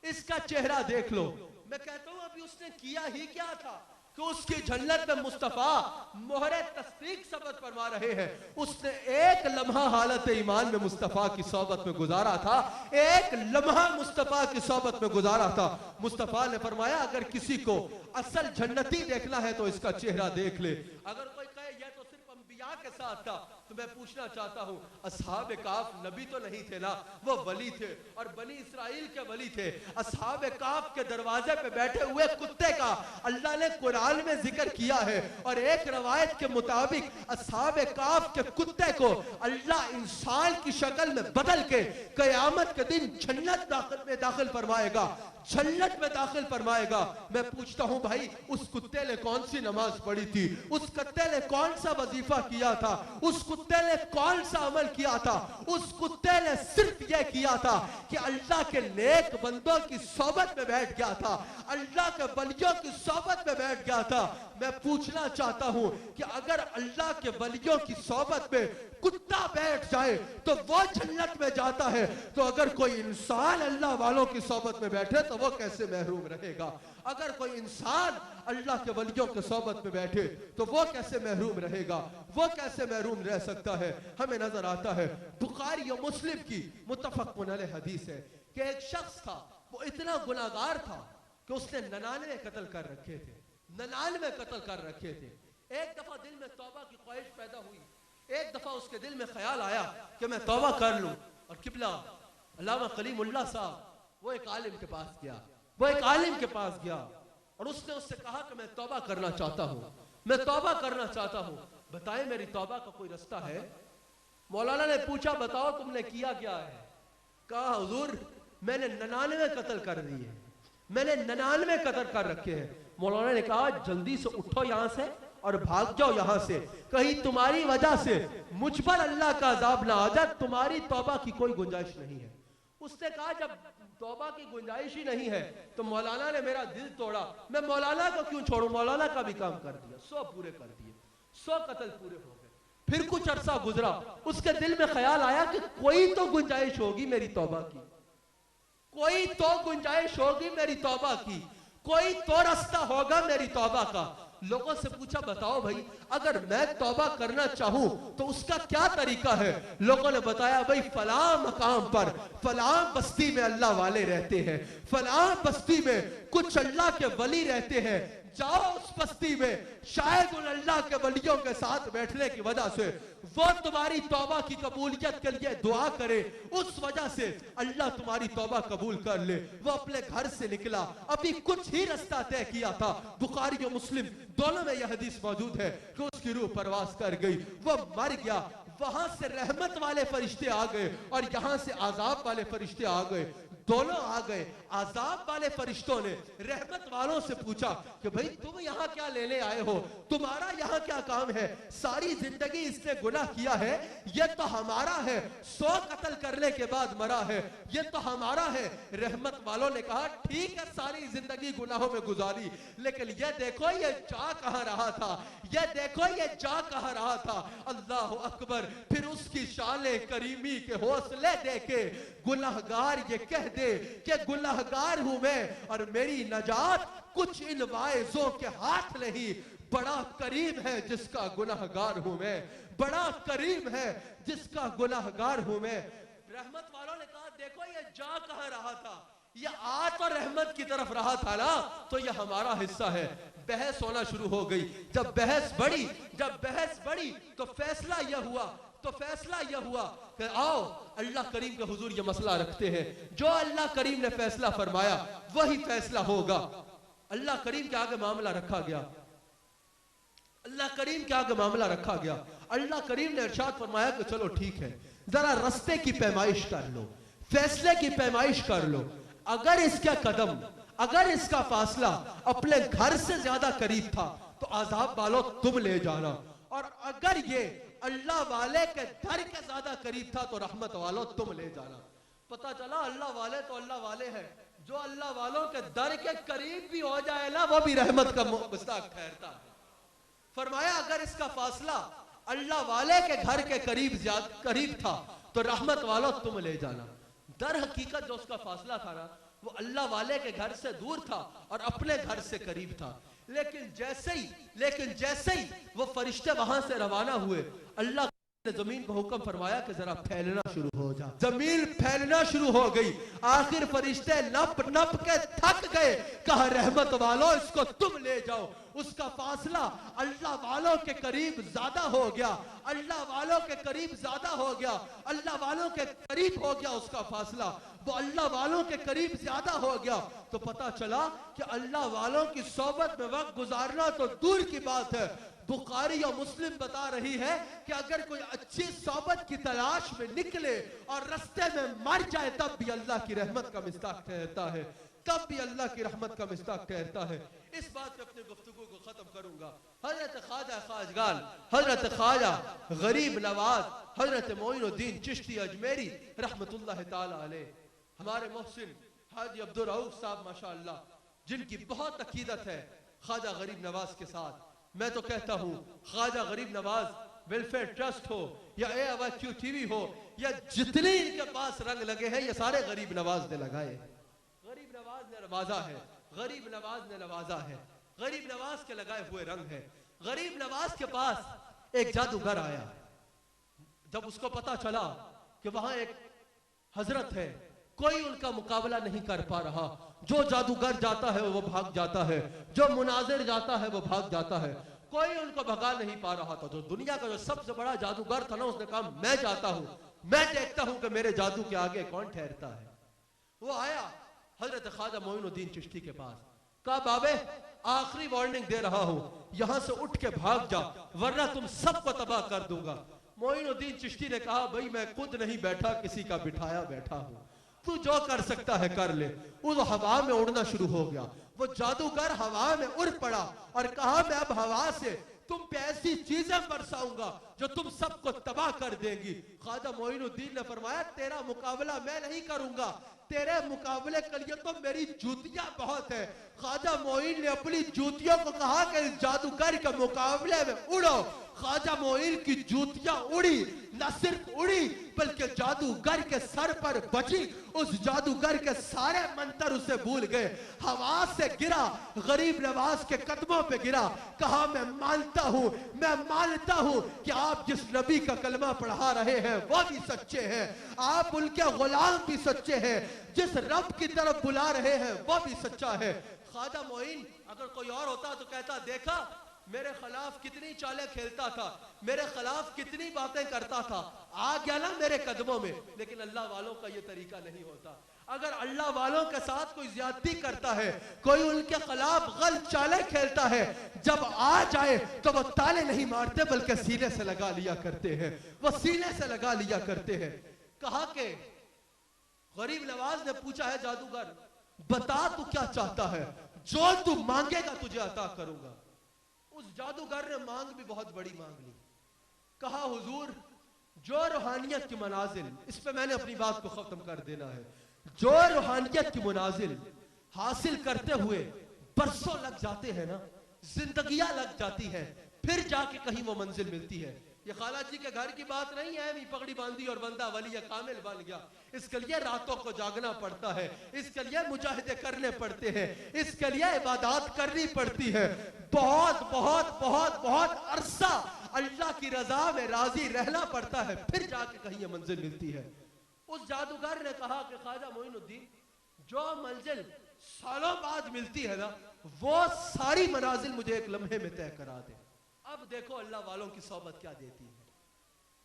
इसका चेहरा देख लो। मैं कहता हूं अभी उसने किया ही क्या था कि उसकी जन्नत में मुस्तफा मोहरे तस्दीक सबत फरमा रहे हैं। उसने एक लम्हा हालत ईमान में मुस्तफा की सोबत में गुजारा था, एक लम्हा मुस्तफा की सोबत में गुजारा था। मुस्तफा ने फरमाया अगर किसी को असल जन्नती देखना है तो इसका चेहरा देख ले। अगर कोई कहे यह तो सिर्फ अंबिया के साथ था, तो मैं पूछना चाहता हूँ, असहाब काफ नबी तो नहीं थे ना, वो वली थे और बनी इसराइल के वली थे। असहाब काफ के दरवाजे पे बैठे हुए कुत्ते का अल्लाह ने कुरान में जिक्र किया है और एक रवायत के मुताबिक असहाब काफ के कुत्ते को अल्लाह इंसान की शक्ल में बदल के कयामत के दिन जन्नत में दाखिल फरमाएगा, जन्नत में दाखिल फरमाएगा। मैं पूछता हूं भाई, उस कुत्ते ने कौन सी नमाज पढ़ी थी, उस कुत्ते ने कौन सा वजीफा किया था, उस कुत्ते ने कौन सा अमल किया था? उस कुत्ते ने सिर्फ यह किया था कि अल्लाह के नेक बंदों की सोबत में बैठ गया था, अल्लाह के वलियों की सोबत में बैठ गया था। मैं पूछना चाहता हूं कि अगर अल्लाह के वलियों की सोबत में कुत्ता बैठ जाए तो वो जन्नत में जाता है, तो अगर कोई इंसान अल्लाह वालों की सोबत में बैठे तो वो कैसे महरूम रहेगा? अगर कोई इंसान अल्लाह के वलियों के सोबत में बैठे तो वो कैसे महरूम रहेगा? वो कैसे महरूम रह सकता है? हमें नजर आता है बुखारी और मुस्लिम की मुत्तफक़ुन अलैह हदीस है कि एक शख्स था, वो इतना गुनाहगार था कि उसने 99 कत्ल कर रखे थे, 99 कत्ल कर रखे थे। एक दफा दिल में तौबा की ख्वाहिश पैदा हुई, एक दफा उसके दिल में ख्याल आया कि मैं तौबा कर लूं, और किबला अल्लामा कलीमुल्लाह साहब वो एक आलिम के पास गया, वो एक आलिम के पास गया और उसने उससे कहा कि मैं तौबा करना चाहता हूं, मैं तौबा करना चाहता हूं, बताएं मेरी तौबा का कोई रास्ता है? मौलाना ने पूछा बताओ तुमने किया क्या है? कहा हुजूर मैंने 99 कत्ल कर दिए, मैंने 99 कत्ल कर रखे हैं। मौलाना ने कहा जल्दी से उठो यहां से और भाग जाओ यहां से, कहीं तुम्हारी वजह से मुझ पर अल्लाह का अजाब ना आ जाए, तुम्हारी तौबा की कोई गुंजाइश नहीं है। उसने कहा जब तौबा की गुंजाइश ही नहीं है तो मौलाना ने मेरा दिल तोड़ा, मैं मौलाना को क्यों छोड़ूं? मौलाना का भी काम कर दिया, 100 पूरे कर दिए, 100 कत्ल पूरे हो गए। फिर कुछ अरसा गुजरा, उसके दिल में ख्याल आया कि कोई तो गुंजाइश होगी मेरी तौबा की, कोई तो गुंजाइश होगी मेरी तौबा की, कोई तो रास्ता होगा मेरी तौबा का। लोगों से पूछा बताओ भाई अगर मैं तौबा करना चाहूं तो उसका क्या तरीका है? लोगों ने बताया भाई फला मकाम पर फला बस्ती में अल्लाह वाले रहते हैं, फला बस्ती में कुछ अल्लाह के वली रहते हैं, जाओ उस बस्ती में, शायद उन अल्लाह के वलियों के साथ बैठने की वजह से वो तुम्हारी तौबा की कबूलियत के लिए दुआ करे, उस वजह से अल्लाह तुम्हारी तौबा कबूल कर ले। वो अपने घर से निकला, अभी कुछ ही रास्ता तय किया था, बुखारी और मुस्लिम दोनों में यह हदीस मौजूद है कि उसकी रूह परवास कर गई, वो मर गया। वहां से रहमत वाले फरिश्ते आ गए और यहां से आजाब वाले फरिश्ते आ गए, दोनों आ गए। आजाब वाले फरिश्तों ने रहमत वालों से पूछा कि भाई तुम यहाँ क्या लेने आए हो, तुम्हारा यहाँ क्या काम है? सारी जिंदगी इसने गुनाह किया है, ये तो हमारा है, 100 कत्ल करने के बाद मरा है, ये तो हमारा है। रहमत वालों ने कहा ठीक है सारी जिंदगी गुनाहों में गुजारी, लेकिन ये देखो ये जा कहाँ रहा था, ये देखो ये जा कहाँ रहा था। अल्लाह अकबर। फिर उसकी शाले करीमी के हौसले देके गुनाहगार ये कह दे कि गुनाहगार हूं मैं और मेरी नजात कुछ इन वाइजों के हाथ नहीं, बड़ा करीम है जिसका गुनाहगार हूं मैं, बड़ा करीम है जिसका गुनाहगार हूं मैं। रहमत वालों ने कहा देखो ये जा कहां रहा था, ये आ तो रहमत की तरफ रहा था ना, तो ये हमारा हिस्सा है। बहस होना शुरू हो गई। जब बहस बढ़ी तो फैसला यह हुआ कि आओ अल्लाह करीम के हुजूर ये मसला रखते हैं, जो अल्लाह करीम ने फैसला फरमाया वही फैसला होगा। अल्लाह करीम के आगे मामला रखा गया, अल्लाह करीम के आगे मामला रखा गया। अल्लाह करीम ने इरशाद फरमाया कि चलो ठीक है, जरा रास्ते की पैमाइश कर लो, फैसले की पैमाइश कर लो। अगर इसका कदम, अगर इसका फासला अपने घर से ज्यादा करीब था तो आजाब वालों तुम ले जाना, और अगर ये अल्लाह वाले के दर के ज्यादा करीब था तो रहमत वालों तुम ले जाना। पता चला अल्लाह वाले तो अल्लाह वाले हैं, जो अल्लाह वालों के दर के करीब भी हो जाए ना वो भी रहमत का मुस्ताक ठहरता है। फरमाया अगर इसका फासला अल्लाह वाले के घर के करीब था तो रहमत वालों तुम ले जाना। दर हकीकत जो उसका फासला था ना वो अल्लाह वाले के घर से दूर था और अपने घर से करीब था। लेकिन जैसे ही वो फरिश्ते वहां से रवाना हुए, अल्लाह जमीन को हुक्म फरमाया कि जरा फैलना शुरू हो जा। जमीन फैलना शुरू हो गई। आखिर फरिश्ते नप नप के थक गए। कहा रहमत वालों इसको तुम ले जाओ। उसका फासला अल्लाह वालों के करीब ज्यादा हो गया। अल्लाह वालों के करीब ज्यादा हो गया। अल्लाह वालों के करीब हो गया उसका फासला। वो अल्लाह वालों के करीब ज्यादा हो गया। तो पता चला कि अल्लाह वालों की सोबत में वक्त गुजारना तो दूर की बात है। बुखारी और मुस्लिम बता रही है कि अगर कोई अच्छी सोबत की तलाश में निकले और रास्ते में मर जाए तब भी अल्लाह की रहमत का मिस्ताक ठहरता है। तब भी अल्लाह की रहमत का मिस्ताक ठहरता है। इस बात पे अपनी गुफ्तगू को खत्म करूंगा। हजरत ख्वाजा खाजगान, हजरत ख्वाजा गरीब नवाज, हजरत मोइनुद्दीन चिश्ती अजमेरी रहमतुल्लाह ताला अलैह, हमारे मोहसिन हाजी अब्दुल रऊफ साहब माशाअल्लाह, जिनकी बहुत अकीदत है ख्वाजा गरीब नवाज के साथ। मैं तो कहता हूँ ख्वाजा गरीब नवाज वेलफेयर ट्रस्ट हो या AIQ TV हो या जितने इनके पास रंग लगे हैं ये सारे गरीब नवाज ने लगाए। गरीब नवाज ने नवाजा है। गरीब नवाज ने नवाजा है। गरीब नवाज के लगाए हुए रंग है। गरीब नवाज के पास एक जादूगर आया। जब उसको पता चला कि वहां एक हजरत है, कोई उनका मुकाबला नहीं कर पा रहा। जो जादूगर जाता है वो भाग जाता है, जो मुनाजिर जाता है वो भाग जाता है, कोई उनको भगा नहीं पा रहा था। जो दुनिया का जो सबसे बड़ा जादूगर था ना, उसने कहा मैं जाता हूं, मैं देखता हूं कि मेरे जादू के आगे कौन ठहरता है। वो आया हजरत ख्वाजा मोइनुद्दीन चिश्ती के पास। कहा बाबे आखिरी वार्निंग दे रहा हूं, यहां से उठ के भाग जा वरना तुम सबको तबाह कर दूंगा। मोइनुद्दीन चिश्ती ने कहा भाई मैं खुद नहीं बैठा, किसी का बिठाया बैठा हूं, तू जो कर सकता है कर ले। वो हवा में उड़ना शुरू हो गया। वो जादूगर हवा में उड़ पड़ा और कहा मैं अब हवा से तुम पे ऐसी चीजें बरसाऊंगा जो तुम सबको तबाह कर देंगी। ख्वाजा मोइनुद्दीन ने फरमाया तेरा मुकाबला मैं नहीं करूंगा, तेरे मुकाबले के लिए तो मेरी जूतियां बहुत है। ख्वाजा मोइन ने अपनी जूतियों को कहा कि इस जादूगर के मुकाबले में उड़ो। ख्वाजा मोइन की जूतियां उड़ी, न सिर्फ उड़ी बल्कि जादूगर के सर पर बची। उस जादूगर के सारे मंत्र उसे भूल गए। हवा से गिरा, गरीब नवाज के कदमों पे गिरा। कहा मैं मानता हूं कि आप जिस नबी का कलमा पढ़ा रहे हैं वो भी सच्चे हैं, आप उनके गुलाम भी सच्चे हैं, जिस रब की तरफ बुला रहे हैं वो भी सच्चा है। ख्वाजा मोइन अगर कोई और होता तो कहता देखा मेरे खिलाफ कितनी चालें खेलता था, मेरे खिलाफ कितनी बातें करता था, आ गया ना मेरे कदमों में। लेकिन अल्लाह वालों का ये तरीका नहीं होता। अगर अल्लाह वालों के साथ कोई ज्यादती करता है, कोई उनके खिलाफ गलत चालें खेलता है, जब आ जाए तो वो ताले नहीं मारते बल्कि सीने से लगा लिया करते हैं। वो सीने से लगा लिया करते हैं। कहा कि गरीब नवाज ने पूछा है जादूगर बता तू क्या चाहता है, जो तू मांगेगा तुझे अता करूंगा। उस जादूगर ने मांग भी बहुत बड़ी मांग ली। कहा हुजूर जो रूहानियत की मनाजिल, इस पे मैंने अपनी बात को खत्म कर देना है, जो रूहानियत की मनाजिल हासिल करते हुए बरसों लग जाते हैं ना, जिंदगियां लग जाती है, फिर जाके कहीं वो मंजिल मिलती है। ये खाला जी के घर की बात नहीं है, भी पगड़ी बांधी और बंदा वली या कामिल बन गया। इसके लिए रातों को जागना पड़ता है, इसके लिए मुजाहिदे करने पड़ते हैं, इसके लिए इबादत करनी पड़ती है। बहुत बहुत बहुत बहुत अरसा अल्लाह की रजा में राजी रहना पड़ता है, फिर जाके कहीं ये मंजिल मिलती है। उस जादूगर ने कहा कि ख्वाजा मोइनुद्दीन जो मंजिल सालों बाद मिलती है ना, वो सारी मनाजिल मुझे एक लम्हे में तय करा दे। अब देखो अल्लाह वालों की सोबत क्या देती है।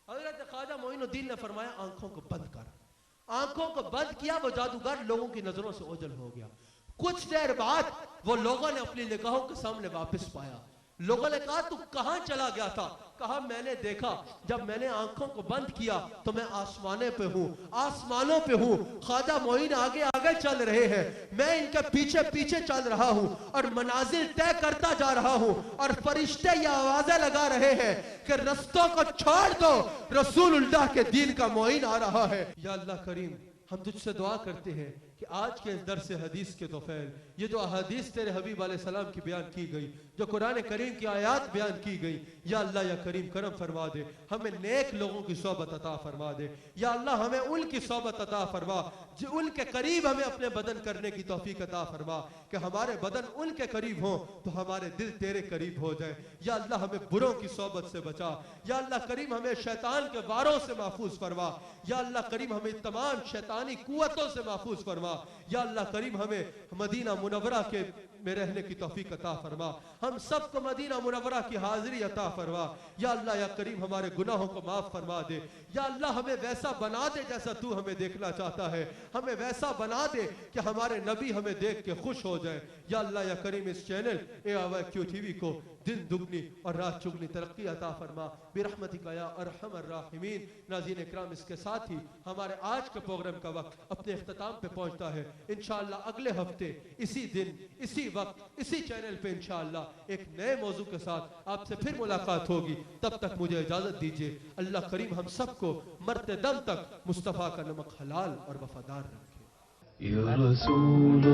हजरत ख्वाजा मोइनुद्दीन ने फरमाया आंखों को बंद कर। आंखों को बंद किया, वो जादूगर लोगों की नजरों से ओझल हो गया। कुछ देर बाद वो लोगों ने अपनी निगाहों के सामने वापस पाया। लोगों ने कहा तू कहां चला गया था? कहा मैंने देखा, जब मैंने आंखों को बंद किया तो मैं आसमाने पे हूँ, आसमानों पे हूँ। ख्वाजा मोइन आगे आगे चल रहे हैं, मैं इनके पीछे पीछे चल रहा हूँ और मनाजिल तय करता जा रहा हूँ। और फरिश्ते ये आवाजें लगा रहे हैं कि रस्तों को छोड़ दो, रसूलुल्लाह के दीन का मोइन आ रहा है। या अल्लाह करीम, हम तुझसे दुआ करते हैं कि आज के इस दर्स हदीस के तोफैल ये जो अहादीस तेरे हबीब अलैहिस्सलाम की बयान की गई, जो कुरान करीम की आयत बयान की गई, या अल्लाह या करीम करम फरमा दे, हमें नेक लोगों की सोबत अता फरमा दे। या अल्लाह हमें उनकी सोबत अता फरमा जो उनके करीब हमें अपने बदन करने की तौफीक अता फरमा, कि हमारे बदन उनके करीब हो तो हमारे दिल तेरे करीब हो जाए। या अल्लाह हमें बुरों की सोबत से बचा। या अल्लाह करीम हमें शैतान के वारों से महफूज फरमा। या अल्लाह करीम हमें तमाम शैतानी कुव्वतों से महफूज फरमा। या अल्लाह करीम हमें मदीना मुनव्वरा के में रहने की तौफीक अता फरमा। हम सबको मदीना मुनव्वरा की हाजिरी अता फरमा। या अल्लाह या करीम हमारे गुनाहों को माफ फरमा दे। या अल्लाह हमें वैसा बना दे जैसा तू हमें देखना चाहता है। हमें वैसा बना दे कि हमारे नबी हमें देख के खुश हो जाए। या अल्लाह या करीम इस चैनल AIQ TV को दिन दुगनी और रात चुगनी तरक्की अता फरमा बिरहमतिका या अरहमर राहिमीन। नाज़रीन इकराम, इसके साथ ही हमारे आज के प्रोग्राम का वक्त अपने इख्तिताम पे पहुंचता है। इंशाअल्लाह अगले हफ्ते इसी दिन इसी वक्त इसी चैनल पे इंशाअल्लाह एक नए मौजू के साथ आपसे फिर मुलाकात होगी। तब तक मुझे इजाजत दीजिए। अल्लाह करीम हम सबको मरते दम तक मुस्तफ़ा का नमक हलाल और वफादार रखे। या रसूल